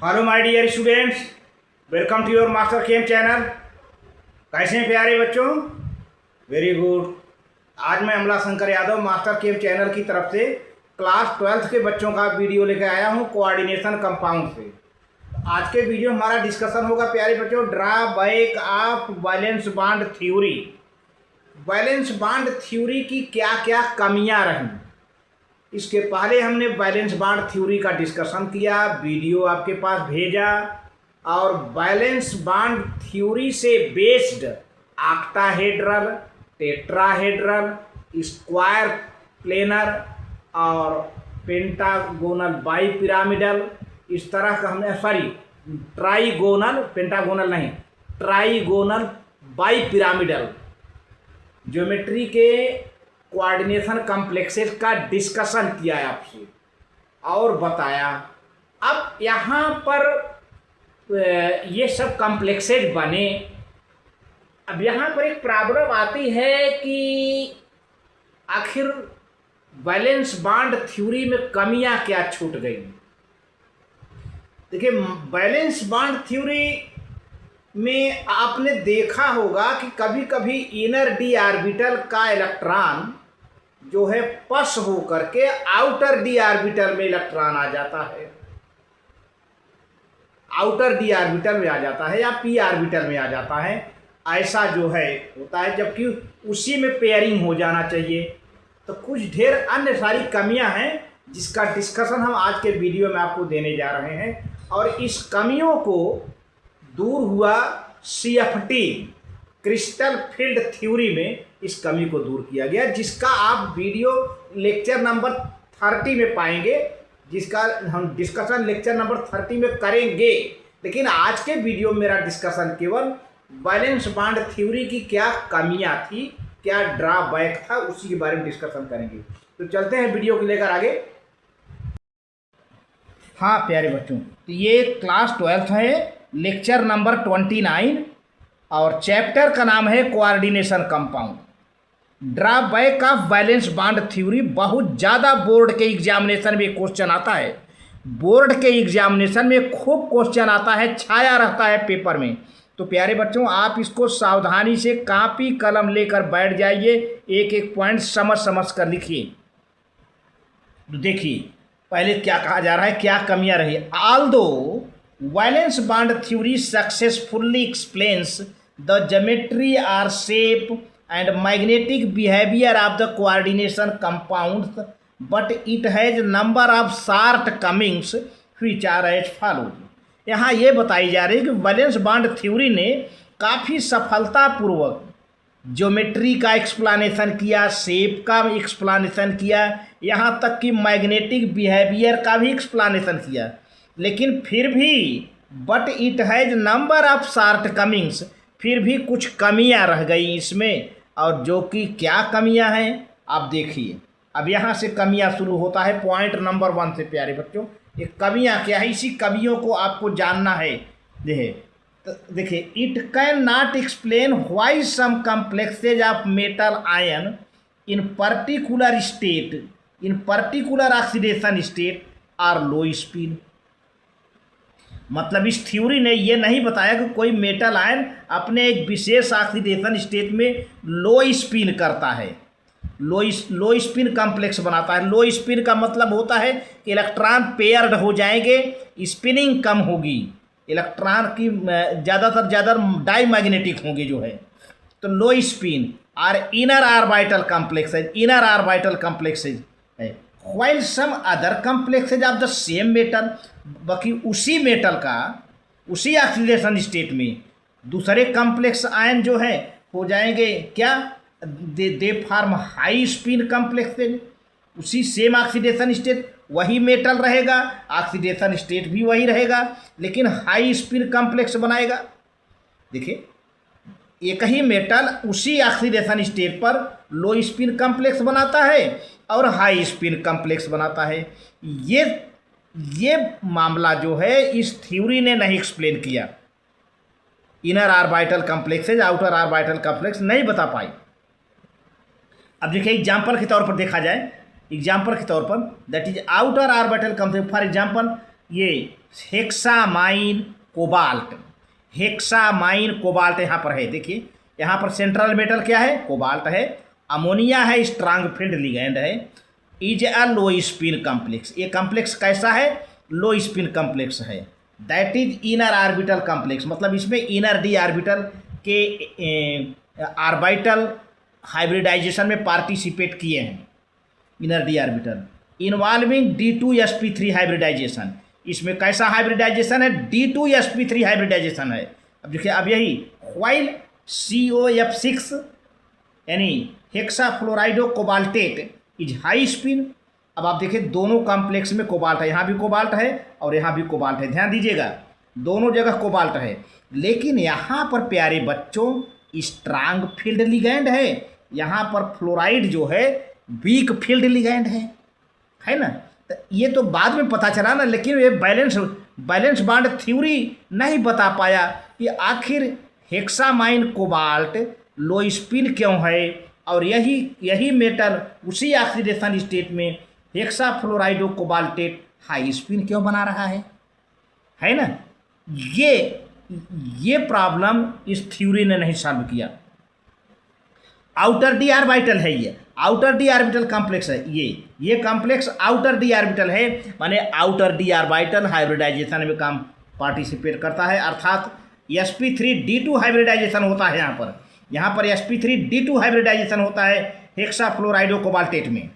Hello my dear students, welcome to your Master Chem channel. कैसे हैं प्यारे बच्चों? Very good. आज मैं Amla Shankar Yadav Master Chem channel की तरफ से क्लास 12th के बच्चों का वीडियो लेकर आया हूं कोऑर्डिनेशन कंपाउंड से। आज के वीडियो हमारा डिस्कशन होगा प्यारे बच्चों, draw back of valence bond theory. Valence bond theory की क्या क्या कमियां रहीं। इसके पहले हमने वैलेंस बॉन्ड थ्योरी का डिस्कशन किया, वीडियो आपके पास भेजा, और वैलेंस बॉन्ड थ्योरी से based octahedral, tetrahedral, square planar और पेंटागोनल बाईपिरामिडल, इस तरह का हमने ट्राइगोनल, पेंटागोनल नहीं, ट्राइगोनल बाईपिरामिडल ज्योमेट्री के कोऑर्डिनेशन कॉम्प्लेक्सेस का डिस्कशन किया है आपसे और बताया। अब यहाँ पर ये सब कॉम्प्लेक्सेस बने। अब यहाँ पर एक प्रॉब्लम आती है कि आखिर वैलेंस बॉन्ड थ्योरी में कमियां क्या छूट गई। देखिए, वैलेंस बॉन्ड थ्योरी में आपने देखा होगा कि कभी कभी इनर डी ऑर्बिटल का इलेक्ट्रॉन जो है पस हो करके आउटर डी ऑर्बिटल में इलेक्ट्रॉन आ जाता है, आउटर डी ऑर्बिटल में आ जाता है या पी ऑर्बिटल में आ जाता है। ऐसा जो है होता है, जबकि उसी में पेयरिंग हो जाना चाहिए। तो कुछ ढेर अन्य सारी कमियां हैं जिसका डिस्कशन हम आज के वीडियो में आपको देने जा रहे हैं। और इस कमियों को दूर हुआ CFT क्रिस्टल फील्ड थ्योरी में, इस कमी को दूर किया गया, जिसका आप वीडियो लेक्चर नंबर 30 में पाएंगे, जिसका हम डिस्कशन लेक्चर नंबर 30 में करेंगे। लेकिन आज के वीडियो में मेरा डिस्कशन केवल वैलेंस बॉन्ड थ्योरी की क्या कमियां थी, क्या ड्रॉबैक था, उसी के बारे में डिस्कशन करेंगे। तो चलते हैं वीडियो को लेकर आगे। हाँ प्यारे बच्चों, तो ये क्लास 12th है, लेक्चर नंबर 29 और चैप्टर का नाम है coordination compound. Drawback of valence bond theory बहुत ज़्यादा बोर्ड के एग्जामिनेशन में क्वेश्चन आता है। बोर्ड के एग्जामिनेशन में खूब क्वेश्चन आता है, छाया रहता है पेपर में। तो प्यारे बच्चों, आप इसको सावधानी से कॉपी कलम लेकर बैठ जाइए, एक एक पॉइंट समझ समझ कर लिखिए। तो देखिए पहले क्या कहा जा रहा है, क्या कमियां रही। Although valence bond theory successfully explains the geometry और shape and magnetic behavior of the coordination compounds, but it has number of shortcomings which are as follows। यहाँ ये बताई जा रही है कि वैलेंस बॉन्ड थ्योरी ने काफ़ी सफलतापूर्वक ज्योमेट्री का एक्सप्लानेशन किया, शेप का एक्सप्लानेशन किया, यहाँ तक कि मैग्नेटिक बिहेवियर का भी एक्सप्लानेशन किया। लेकिन फिर भी but it has number of shortcomings, फिर भी कुछ कमियां रह गई इसमें। और जो कि क्या कमियां हैं आप देखिए। अब यहाँ से कमियां शुरू होता है पॉइंट नंबर 1 से प्यारे बच्चों। ये कमियां क्या है, इसी कमियों को आपको जानना है। देखिए, it can not explain why some complexes of metal ion in particular state, in particular oxidation state are low spin. मतलब इस थ्योरी ने ये नहीं बताया कि कोई मेटल आयन अपने एक विशेष ऑक्सीडेशन स्टेट में लो स्पिन करता है, लो स्पिन कॉम्प्लेक्स बनाता है। लो स्पिन का मतलब होता है कि इलेक्ट्रॉन पेयर्ड हो जाएंगे, स्पिनिंग कम होगी, इलेक्ट्रॉन की ज़्यादातर ज़्यादा डाईमैग्नेटिक होंगे जो है। तो लो स्पिन और inner orbital complexes, inner orbital complexes है। While some other complexes of the same metal, बाकी उसी मेटल का उसी ऑक्सीडेशन स्टेट में दूसरे कॉम्प्लेक्स आयन जो है हो जाएंगे क्या, they form high spin complexes. उसी सेम ऑक्सीडेशन स्टेट, वही मेटल रहेगा, ऑक्सीडेशन स्टेट भी वही रहेगा, लेकिन हाई स्पिन कॉम्प्लेक्स बनाएगा। देखिए, एक ही मेटल उसी ऑक्सीडेशन स्टेट पर लो स्पिन कॉम्प्लेक्स बनाता है और हाई स्पिन कॉम्प्लेक्स बनाता है। ये मामला जो है इस थ्योरी ने नहीं एक्सप्लेन किया। Inner orbital complexes, outer orbital complex नहीं बता पाई। अब देखिए एग्जाम्पल के तौर पर देखा जाए, एग्जाम्पल के तौर पर that is outer orbital complex. For example ये हेक्सामाइन कोबाल्ट, हेक्सामाइन कोबाल्ट यहाँ पर है। देखिए यहाँ पर सेंट्रल मेटल क्या है, कोबाल्ट है। अमोनिया है, स्ट्रांग फील्ड लिगैंड है। Is a low spin complex, ये कॉम्प्लेक्स कैसा है, लो स्पिन कॉम्प्लेक्स है। That is inner orbital complex, मतलब इसमें इनर डी ऑर्बिटल के ऑर्बिटल हाइब्रिडाइजेशन में पार्टिसिपेट किए हैं। Inner D orbital involving D2sp3 hybridization, इसमें कैसा हाइब्रिडाइजेशन है, D2sp3 हाइब्रिडाइजेशन है। अब देखिए, अब यही व्हाइल COF6 यानी हेक्साफ्लोराइडो कोबाल्टेट इज हाई स्पिन। अब आप देखिए दोनों कॉम्प्लेक्स में कोबाल्ट है, यहाँ भी कोबाल्ट है और यहाँ भी कोबाल्ट है, ध्यान दीजिएगा दोनों जगह कोबाल्ट है। लेकिन यहाँ पर प्यारे बच्चों स्ट्रांग फील्ड लिगैंड है, यहाँ पर फ्लोराइड जो है वीक फील्ड लिगैंड है ना। तो ये तो बाद में पता चला ना, लेकिन ये बैलेंस बॉन्ड थ्योरी नहीं बता पाया कि आखिर हेक्सामाइन कोबाल्ट लो स्पिन क्यों है, और यही मेटल उसी ऑक्सीडेशन स्टेट में हेक्साफ्लोराइडो कोबाल्टेट हाई स्पिन क्यों बना रहा है ना। ये प्रॉब्लम इस थ्योरी ने नहीं सॉल्व किया। आउटर डी ऑर्बिटल है, ये आउटर डी ऑर्बिटल कॉम्प्लेक्स है, ये कॉम्प्लेक्स आउटर डी ऑर्बिटल है, माने आउटर डी ऑर्बिटल हाइब्रिडाइजेशन में काम पार्टिसिपेट करता है, अर्थात sp3d2 हाइब्रिडाइजेशन होता है। यहाँ पर sp3d2 हाइब्रिडाइजेशन होता है हेक्साफ्लोराइडो कोबाल्टेट में।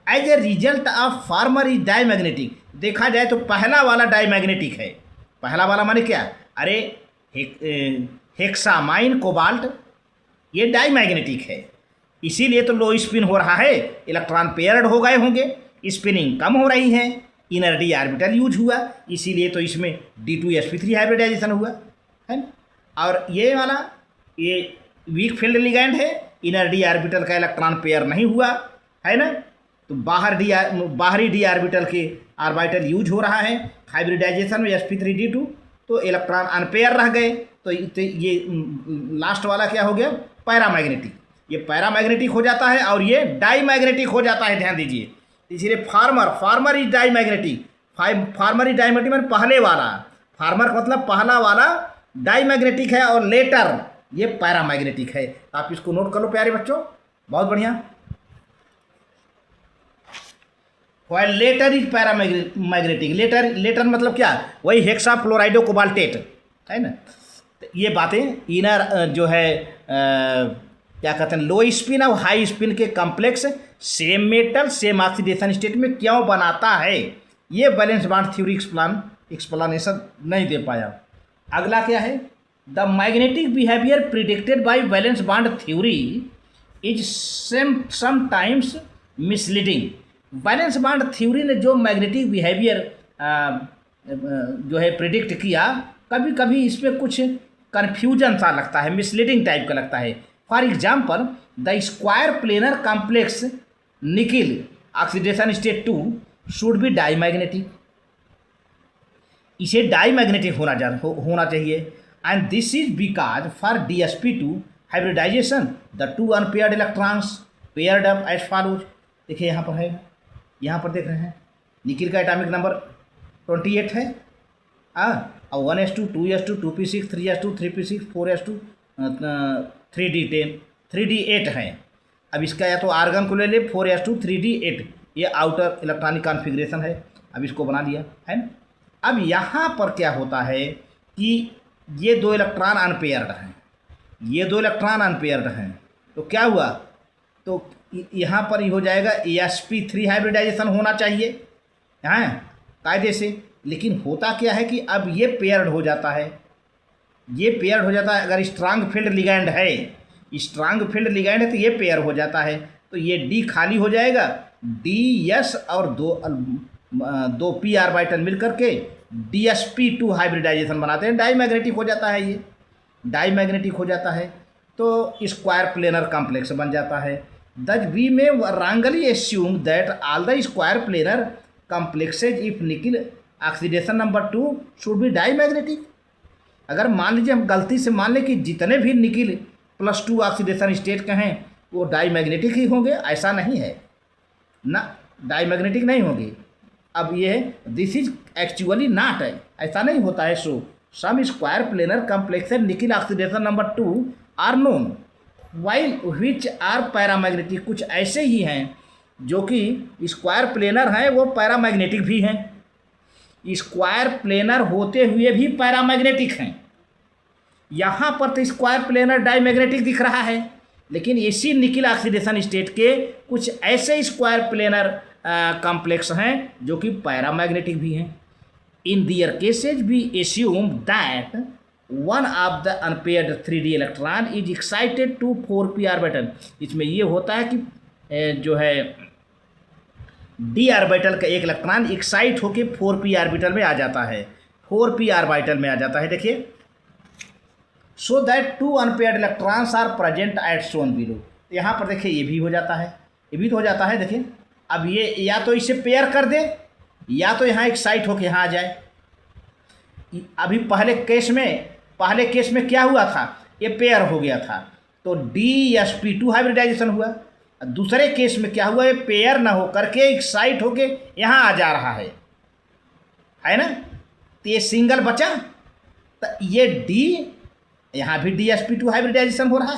As a result of former is diamagnetic, देखा जाए तो पहला वाला डाईमैग्नेटिक है। पहला वाला माने क्या, अरे हेक्सामाइन कोबाल्ट ये डाईमैग्नेटिक है, इसीलिए तो लो स्पिन हो रहा है, इलेक्ट्रॉन पेयर्ड हो गए होंगे, स्पिनिंग कम हो रही है, इनर डी ऑर्बिटल यूज हुआ, इसीलिए तो इसमें D2sp3 हाइब्रिडाइजेशन हुआ है ना। और ये वाला ये वीक फील्ड लिगैंड है, इनर डी ऑर्बिटल का इलेक्ट्रॉन पेयर नहीं हुआ है ना, तो बाहरी डी ऑर्बिटल के ऑर्बिटल यूज हो रहा है हाइब्रिडाइजेशन में sp3d2, तो इलेक्ट्रॉन अनपेयर रह गए। तो ये लास्ट वाला क्या हो गया, पैरामैग्नेटिक, ये पैरामैग्नेटिक हो जाता है और ये डाईमैग्नेटिक हो जाता है, ध्यान दीजिए। इसलिए farmer is diamagnetic, farmer is diamagnetic मतलब पहले वाला, फार्मर मतलब पहला वाला डाईमैग्नेटिक है और लेटर ये पैरामैग्नेटिक है। आप इसको नोट कर लो प्यारे बच्चों, बहुत बढ़िया। While latter is paramagnetic, latter मतलब क्या, वही हेक्साफ्लोराइडो कोबाल्टेट है ना। ये बातें इनर जो है क्या कहते हैं, लो स्पिन और हाई स्पिन के complex same metal same oxidation state में क्यों बनाता है, ये बैलेंस बॉन्ड थ्योरी एक्सप्लेनेशन नहीं दे पाया। अगला क्या है, the magnetic behaviour predicted by balance bond theory is sometimes misleading. Balance bond theory ने जो मैग्नेटिक बिहेवियर जो है प्रिडिक्ट किया, कभी कभी इसमें कुछ कन्फ्यूजन सा लगता है, मिसलीडिंग टाइप का लगता है। For example the square planar complex nickel oxidation state 2 should be diamagnetic, इसे डाईमैग्नेटिक होना चाहिए। And this is because for DsP2 hybridization the two unpaired electrons paired up as follows. देखिए यहाँ पर है, यहाँ पर देख रहे हैं निकिल का एटॉमिक नंबर 28 है, और 1s2 2s2 2p6 3s2 3p6 4s2 3d10 3d8 है। अब इसका या तो आर्गन को ले ले 4s2 3d8, ये आउटर इलेक्ट्रॉनिक कॉन्फ़िगरेशन है। अब इसको बना दिया है ना। अब यहाँ पर क्या होता है कि ये दो इलेक्ट्रॉन अनपेयर्ड हैं, ये दो इलेक्ट्रॉन अनपेयर्ड हैं, तो क्या हुआ, तो यहाँ पर ही हो जाएगा sp3 हाइब्रिडाइजेशन होना चाहिए हाँ कायदे से। लेकिन होता क्या है कि अब ये पेयर्ड हो जाता है, ये पेयर्ड हो जाता है। अगर स्ट्रांग फील्ड लिगैंड है, स्ट्रांग फील्ड लिगैंड है तो ये पेयर हो जाता है, तो ये D खाली हो जाएगा, DS और दो p ऑर्बिटल मिल करके DsP2 हाइब्रिडाइजेशन बनाते हैं, डाईमैग्नेटिक हो जाता है, ये डाईमैग्नेटिक हो जाता है, तो स्क्वायर प्लेनर कॉम्प्लेक्स बन जाता है। Thus we may wrongly assume that all the square planar complexes if nickel oxidation number 2 should be diamagnetic. अगर मान लीजिए हम गलती से मान लें कि जितने भी निकिल +2 ऑक्सीडेशन स्टेट के हैं वो डाईमैग्नेटिक ही होंगे, ऐसा नहीं है ना, डाईमैग्नेटिक नहीं होंगे। अब ये दिस इज एक्चुअली नॉट है, ऐसा नहीं होता है। So some square planar complex nickel oxidation number 2 are known while which are paramagnetic. कुछ ऐसे ही हैं जो कि स्क्वायर प्लेनर हैं, वो पैरामैग्नेटिक भी हैं। स्क्वायर प्लेनर होते हुए भी पैरामैग्नेटिक हैं। यहाँ पर तो स्क्वायर प्लेनर डाईमैग्नेटिक दिख रहा है, लेकिन इसी निकिल ऑक्सीडेशन स्टेट के कुछ ऐसे स्क्वायर प्लेनर कॉम्प्लेक्स हैं जो कि पैरामैग्नेटिक भी हैं। In their cases we assume that one of the unpaired 3D electron is excited to 4p orbital. इसमें ये होता है कि जो है d ऑर्बिटल का एक इलेक्ट्रॉन एक्साइट होकर 4p ऑर्बिटल में आ जाता है, 4p ऑर्बिटल में आ जाता है। देखिए, so that 2 unpaired electrons are present at shown below. यहाँ पर देखिए ये भी हो जाता है, ये भी तो हो जाता है। देखिए अब ये या तो इसे पेयर कर दे या तो यहाँ एक्साइट होके यहाँ आ जाए। अभी पहले केस में क्या हुआ था, ये पेयर हो गया था तो DsP2 हाइब्रिडाइजेशन हुआ। दूसरे केस में क्या हुआ, ये पेयर ना हो करके एक्साइट होके यहाँ आ जा रहा है ना, तो ये सिंगल बचा। तो ये D यहाँ भी DsP2 हाइब्रिडाइजेशन हो रहा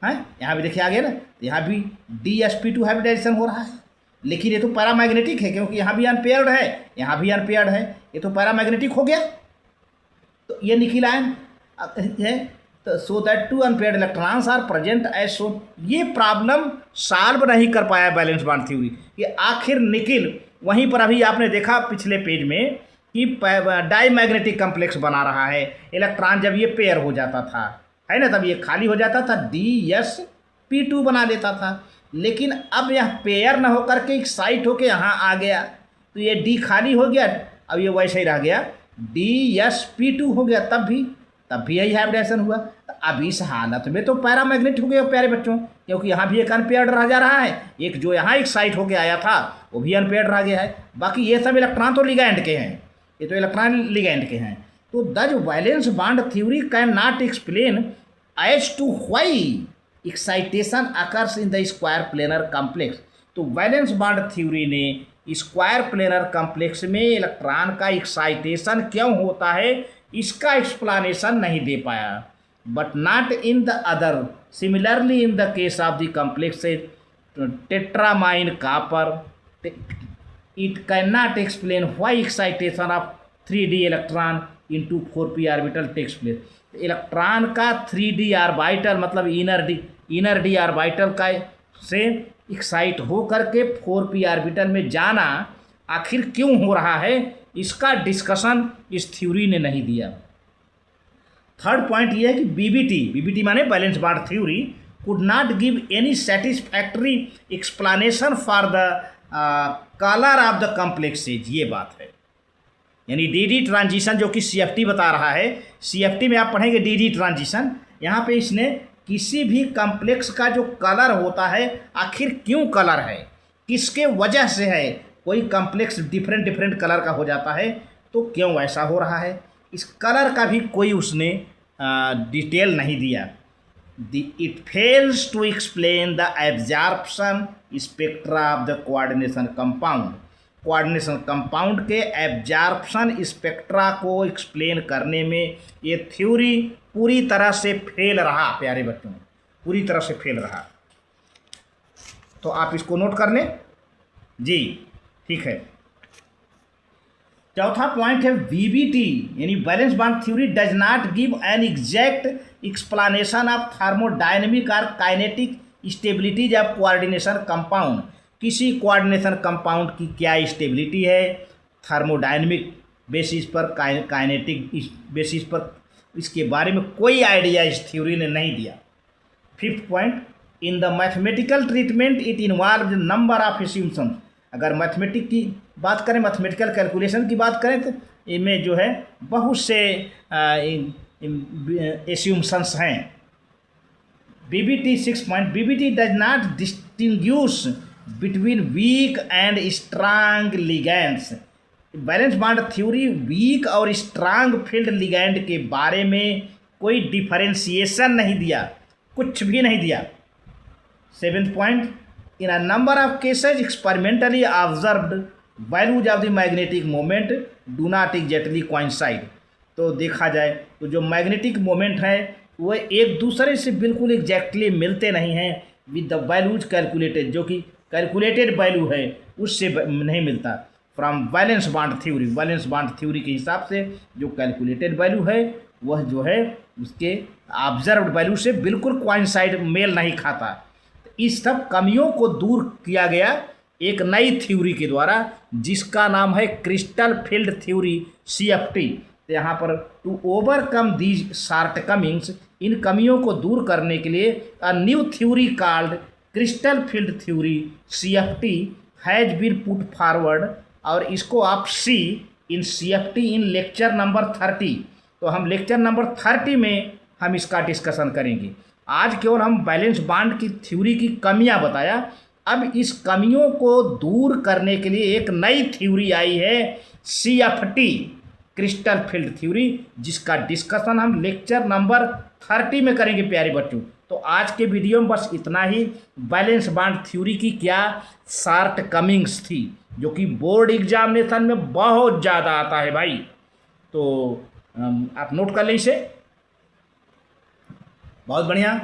है, यहाँ भी देखिए आगे ना, यहाँ भी DsP2 हाइब्रिडाइजेशन हो रहा है। लेकिन ये तो पैरामैग्नेटिक है क्योंकि यहाँ भी अनपेयर्ड है, यहाँ भी अनपेयर्ड है, ये तो पैरामैग्नेटिक हो गया। तो ये निकिल आयन है, तो so that 2 unpaired electrons are present as shown. ये प्रॉब्लम सॉल्व नहीं कर पाया बैलेंस बॉन्ड थ्योरी। ये आखिर निकिल वहीं पर अभी आपने देखा पिछले पेज में कि डाईमैग्नेटिक कॉम्प्लेक्स बना रहा है। इलेक्ट्रॉन जब ये पेयर हो जाता था, है ना, तब ये खाली हो जाता था, DsP2 बना लेता था। लेकिन अब यह पेयर ना होकर के एक्साइट होके यहाँ आ गया तो ये D खाली हो गया, अब ये वैसे ही रह गया, DsP2 हो गया। तब भी यही हाइब्रिडाइजेशन हुआ। तो अब इस हालत में तो पैरामैग्नेटिक हो गया प्यारे बच्चों, क्योंकि यहाँ भी एक अनपेयर्ड रह जा रहा है, एक जो यहाँ एक्साइट होके आया था वो भी अनपेयर्ड रह गया है। बाकी ये सब इलेक्ट्रॉन तो लिगैंड के हैं, ये तो इलेक्ट्रॉन लिगैंड के हैं। तो does valence bond theory can not explain as to why excitation occurs in the square planar complex. तो वैलेंस बॉन्ड थ्योरी ने स्क्वायर प्लेनर कॉम्प्लेक्स में इलेक्ट्रॉन का एक्साइटेशन क्यों होता है इसका एक्सप्लेनेशन नहीं दे पाया। But not in the other. Similarly in the case of the complex tetrammine copper, it cannot explain why excitation of 3D electron into 4p orbital takes place। Electron का 3D orbital मतलब inner D orbital का से excite हो करके 4p orbital में जाना आखिर क्यों हो रहा है, इसका डिस्कशन इस थ्योरी ने नहीं दिया। थर्ड पॉइंट ये है कि बीबीटी माने balance bond theory could not give any satisfactory explanation for the colour of the complexes. ये बात है, यानी DD ट्रांजिशन जो कि CFT बता रहा है, CFT में आप पढ़ेंगे DD ट्रांजिशन। यहाँ पे इसने किसी भी कॉम्प्लेक्स का जो कलर होता है आखिर क्यों कलर है, किसके वजह से है, कोई कॉम्प्लेक्स डिफरेंट कलर का हो जाता है तो क्यों ऐसा हो रहा है, इस कलर का भी कोई उसने डिटेल नहीं दिया। It fails to explain the absorption spectra of the coordination compound। Coordination compound के एब्जॉर्प्शन स्पेक्ट्रा को एक्सप्लेन करने में ये थ्योरी पूरी तरह से फेल रहा प्यारे बच्चों, पूरी तरह से फेल रहा। तो आप इसको नोट कर लें जी, ठीक है। चौथा पॉइंट है BBT यानी valence bond theory does not give an exact explanation of thermodynamic और kinetic stabilities of coordination compound. किसी कोऑर्डिनेशन कंपाउंड की क्या स्टेबिलिटी है थर्मोडायनेमिक बेसिस पर, काइनेटिक बेसिस पर, इसके बारे में कोई आइडिया इस थ्योरी ने नहीं दिया। Fifth point, in the mathematical treatment it involve number of assumption. अगर मैथमेटिक की बात करें, मैथमेटिकल कैलकुलेशन की बात करें तो इनमें जो है बहुत से एस्यूम्पशंस हैं। BBT 6 point, BBT does not distinguish between weak and strong ligands. Valence bond theory weak और स्ट्रांग फील्ड लिगैंड के बारे में कोई डिफरेंशिएशन नहीं दिया, कुछ भी नहीं दिया। 7th point, in a number of cases experimentally observed values of the magnetic moment do not exactly coincide. तो देखा जाए तो जो मैग्नेटिक मोमेंट है वो एक दूसरे से बिल्कुल एग्जैक्टली मिलते नहीं हैं विद द वैल्यूज कैलकुलेटेड, जो कि कैलकुलेटेड वैल्यू है उससे नहीं मिलता। From valence bond theory, valence bond theory के हिसाब से जो कैलकुलेटेड वैल्यू है वह जो है उसके ऑब्जर्व्ड वैल्यू से बिल्कुल कोइंसाइड मेल नहीं खाता। इस सब कमियों को दूर किया गया एक नई थ्योरी के द्वारा जिसका नाम है क्रिस्टल फील्ड थ्योरी CFT। तो यहाँ पर टू ओवरकम दीज शॉर्टकमिंग्स, इन कमियों को दूर करने के लिए a new theory called crystal field theory CFT has been put forward. और इसको आप see in CFT in lecture number 30। तो हम लेक्चर नंबर 30 में हम इसका डिस्कशन करेंगे। आज केवल हम बैलेंस बांड की थ्योरी की कमियां बताया। अब इस कमियों को दूर करने के लिए एक नई थ्योरी आई है CFT क्रिस्टल फील्ड थ्योरी, जिसका डिस्कशन हम लेक्चर नंबर 30 में करेंगे प्यारे बच्चों। तो आज के वीडियो में बस इतना ही। बैलेंस बांड थ्योरी की क्या शॉर्ट कमिंग्स थी जो कि बोर्ड एग्जामिनेशन में बहुत ज़्यादा आता है भाई। तो आप नोट कर लें इसे, बहुत बढ़िया।